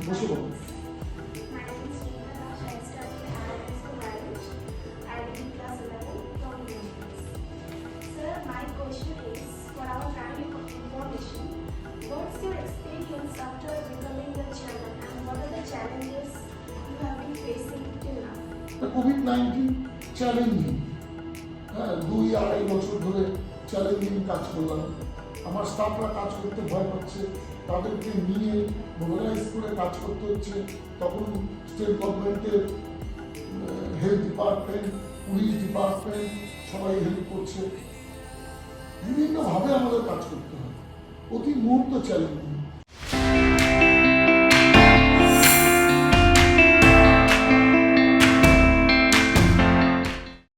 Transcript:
বসে বলো। My name is Neha Dash. I study at School Marriage. I read class 11 from University. Sir, my question is for our family information. What's your experience after becoming the chairman, and what are the challenges you have been facing till now? COVID-19 challenging, হ্যাঁ 2-2.5 বছর ধরে challenging কাজ করলাম। আমার স্টাফরা কাজ করতে ভয় পাচ্ছে, তাদেরকে নিয়ে মোবিলাইজ করে কাজ করতে হচ্ছে। তখন স্টেট গভর্নমেন্টের হেলথ ডিপার্টমেন্ট, পুলিশ ডিপার্টমেন্ট সবাই হেল্প করছে। বিভিন্নভাবে আমাদের কাজ করতে হয়, প্রতি মুহূর্ত চ্যালেঞ্জ।